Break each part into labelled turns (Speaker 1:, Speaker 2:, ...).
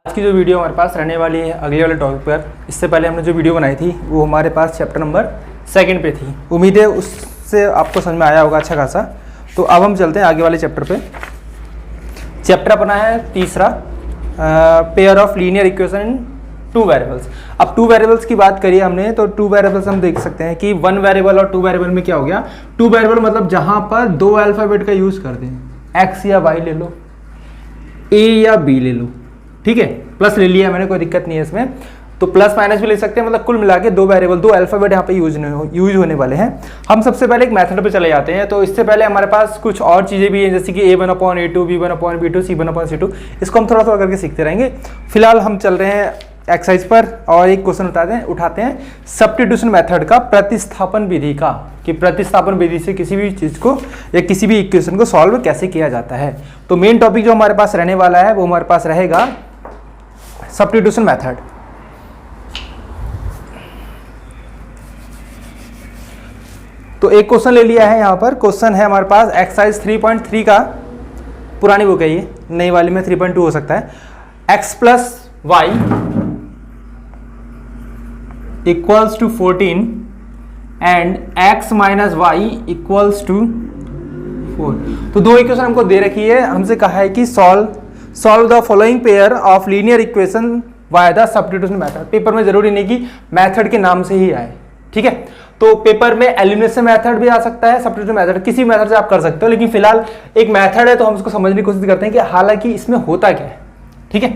Speaker 1: आज की जो वीडियो हमारे पास रहने वाली है अगले वाले टॉपिक पर, इससे पहले हमने जो वीडियो बनाई थी वो हमारे पास चैप्टर नंबर 2 पे थी। उम्मीद है उससे आपको समझ में आया होगा अच्छा खासा। तो अब हम चलते हैं आगे वाले चैप्टर पे। चैप्टर अपना है तीसरा, pair of linear equation in 2 variables. अब 2 वेरिएबल्स की बात करिए हमने, तो 2 वेरिएबल्स हम देख सकते हैं कि 1 वेरिएबल और 2 वेरिएबल में क्या हो गया। 2 वेरिएबल मतलब जहाँ पर 2 अल्फ़ाबेट का यूज़ करते हैं, एक्स या वाई ले लो, ए या बी ले लो, ठीक है। प्लस ले लिया मैंने, कोई दिक्कत नहीं है इसमें। तो प्लस माइनस भी ले सकते हैं, मतलब कुल मिला के 2 वेरिएबल 2 अल्फ़ाबेट यहाँ पे यूज होने वाले हैं। हम सबसे पहले एक मेथड पे चले जाते हैं। तो इससे पहले हमारे पास कुछ और चीज़ें भी हैं, जैसे कि a1/a2, b1/b2, c1/c2। इसको हम थोड़ा थोड़ा करके सीखते रहेंगे। फिलहाल हम चल रहे हैं एक्सरसाइज पर और एक क्वेश्चन उठाते हैं सब्स्टिट्यूशन मेथड का, प्रतिस्थापन विधि का, कि प्रतिस्थापन विधि से किसी भी चीज़ को या किसी भी इक्वेशन को सॉल्व कैसे किया जाता है। तो मेन टॉपिक जो हमारे पास रहने वाला है वो हमारे पास रहेगा सब्स्टिट्यूशन मेथड। तो एक क्वेश्चन ले लिया है यहाँ पर। क्वेश्चन है हमारे पास एक्सरसाइज 3.3 का, पुरानी बुक है ये, नई वाली में 3.2 हो सकता है। x plus y equals to 14 and x minus y equals to 4। तो 2 इक्वेशन हमको दे रखी है, हमसे कहा है कि solve the following pair of linear equation by the substitution method. Paper में जरूरी नहीं कि मेथड के नाम से ही आए, ठीक है। तो पेपर में एलिमिनेशन मेथड भी आ सकता है, सब्स्टिट्यूशन मेथड किसी मेथड से आप कर सकते हो, लेकिन फिलहाल एक मेथड है तो हम उसको समझने की कोशिश करते हैं कि हालांकि इसमें होता क्या है, ठीक है।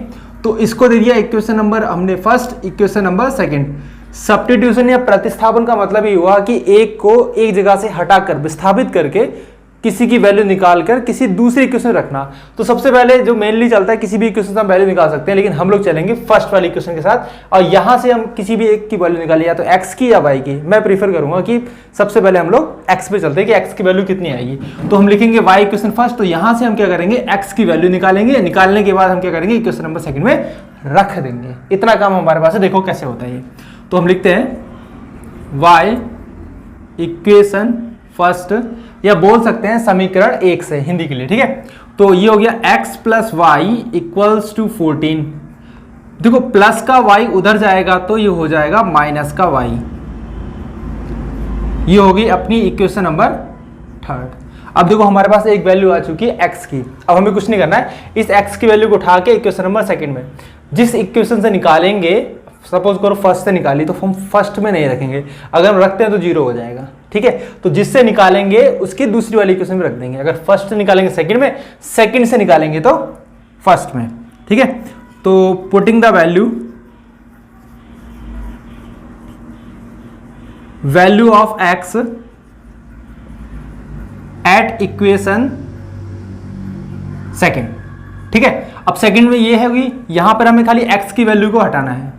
Speaker 1: तो इसको दे दिया इक्वेशन नंबर हमने first, equation number second. Substitution या प्रतिस्थापन का मतलब ये हुआ कि एक को एक जगह से हटाकर विस्थापित करके किसी की वैल्यू निकालकर किसी दूसरी इक्वेशन रखना। तो सबसे पहले जो मेनली चलता है, किसी भी इक्वेशन से हम वैल्यू निकाल सकते हैं, लेकिन हम लोग चलेंगे फर्स्ट वाली इक्वेशन के साथ और यहां से हम किसी भी एक की वैल्यू निकालिए, या तो एक्स की या वाई की। मैं प्रीफर करूंगा कि सबसे पहले हम लोग एक्स पे चलते हैं कि एक्स की वैल्यू कितनी आएगी। तो हम लिखेंगे वाई इक्वेशन फर्स्ट, तो यहां से हम क्या करेंगे, एक्स की वैल्यू निकालेंगे। निकालने के बाद हम क्या करेंगे, इक्वेशन नंबर सेकंड में रख देंगे। इतना काम हमारे पास है, देखो कैसे होता है ये। तो हम लिखते हैं वाई इक्वेशन फर्स्ट, या बोल सकते हैं समीकरण 1 से हिंदी के लिए, ठीक है। तो ये हो गया x plus y equals to 14। देखो प्लस का y उधर जाएगा तो ये हो जाएगा माइनस का y। ये होगी अपनी इक्वेशन नंबर 3। अब देखो हमारे पास एक वैल्यू आ चुकी है x की। अब हमें कुछ नहीं करना है, इस x की वैल्यू को उठा के इक्वेशन नंबर सेकंड में जिस इक्वेशन से निकालेंगे, सपोज करो फर्स्ट से निकाली, तो हम फर्स्ट में नहीं रखेंगे। अगर हम रखते हैं तो 0 हो जाएगा, ठीक है। तो जिससे निकालेंगे उसकी दूसरी वाली इक्वेशन में रख देंगे। अगर फर्स्ट से निकालेंगे सेकंड में, सेकंड से निकालेंगे तो फर्स्ट में, ठीक है। तो putting the value of x at equation second, ठीक है। अब सेकंड में ये है, यहां पर हमें खाली x की वैल्यू को हटाना है।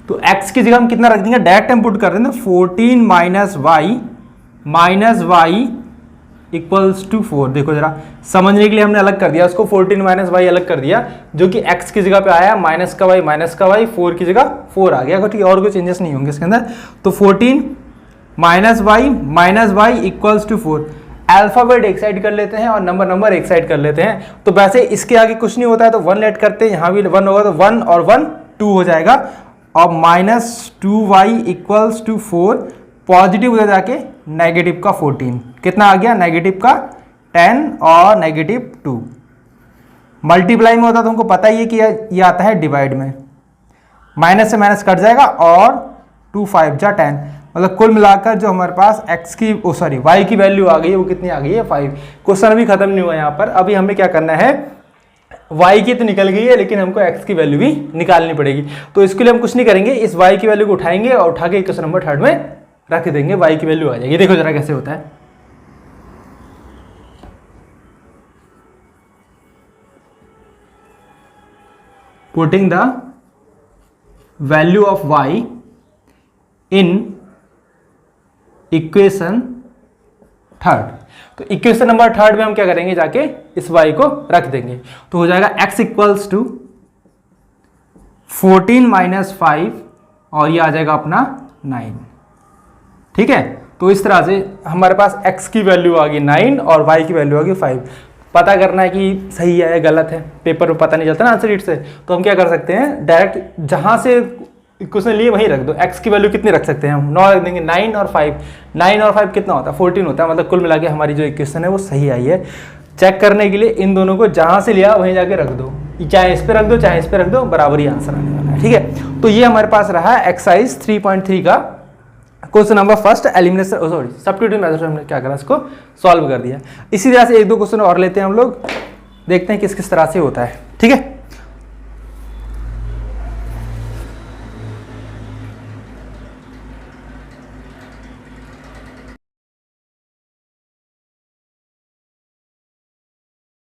Speaker 1: तो x की जगह हम कितना रख देंगे, डायरेक्ट हम पुट कर रहे हैं, 14 माइनस वाई इक्वल्स टू 4। देखो जरा समझने के लिए हमने अलग कर दिया उसको, 14 माइनस वाई अलग कर दिया, जो कि x की जगह पे आया माइनस का वाई, 4 की जगह 4 आ गया, ठीक है। और कोई चेंजेस नहीं होंगे इसके अंदर। तो 14 minus y equals to 4। Alphabet एक साइड कर लेते हैं और नंबर एक साइड कर लेते हैं। तो वैसे इसके आगे कुछ नहीं होता है तो 1 लेट करते हैं, यहाँ भी 1 होगा तो 1 और 1 2 हो जाएगा। और -2y इक्वल्स टू 4, पॉजिटिव उधर जाके नेगेटिव का 14, कितना आ गया, नेगेटिव का 10 और नेगेटिव 2। मल्टीप्लाई में होता तो हमको पता ही है कि ये आता है डिवाइड में, माइनस से माइनस कट जाएगा और 2 5 जा 10, मतलब कुल मिलाकर जो हमारे पास x की y की वैल्यू आ गई है वो कितनी आ गई है, 5। क्वेश्चन अभी खत्म नहीं हुआ यहाँ पर। अभी हमें क्या करना है, y की तो निकल गई है, लेकिन हमको x की वैल्यू भी निकालनी पड़ेगी। तो इसके लिए हम कुछ नहीं करेंगे, इस y की वैल्यू को उठाएंगे और उठा के इक्वेशन नंबर 3 में रख देंगे, y की वैल्यू आ जाएगी। देखो जरा कैसे होता है। Putting the value of y in equation 3। तो इक्वेशन नंबर 3 में हम क्या करेंगे, जाके इस y को रख देंगे। तो हो जाएगा x इक्वल्स टू 14 माइनस 5 और ये आ जाएगा अपना 9, ठीक है। तो इस तरह से हमारे पास x की वैल्यू आ गई 9 और y की वैल्यू आ गई 5। पता करना है कि सही है या गलत है, पेपर में पता नहीं चलता ना आंसर शीट से, तो हम क्या कर सकते हैं, डायरेक्ट जहाँ से क्वेश्चन लिए वहीं रख दो। x की वैल्यू कितनी रख सकते हैं हम, 9 रख देंगे, 9 और 5, 9 और 5 कितना होता है, 14 होता है, मतलब कुल मिला के हमारी जो इक्वेशन है वो सही आई है। चेक करने के लिए इन दोनों को जहाँ से लिया वहीं जाके रख दो, चाहे इस पे रख दो चाहे इस पे रख दो, बराबर ही आंसर आने वाला है। ठीक है, तो ये हमारे पास रहा एक्सरसाइज 3.3 का question number first, elimination sorry substitution method से हमने क्या करा, इसको सॉल्व कर दिया। इसी तरह से एक दो क्वेश्चन और लेते हैं हम लोग, देखते हैं किस किस तरह से होता है। ठीक है।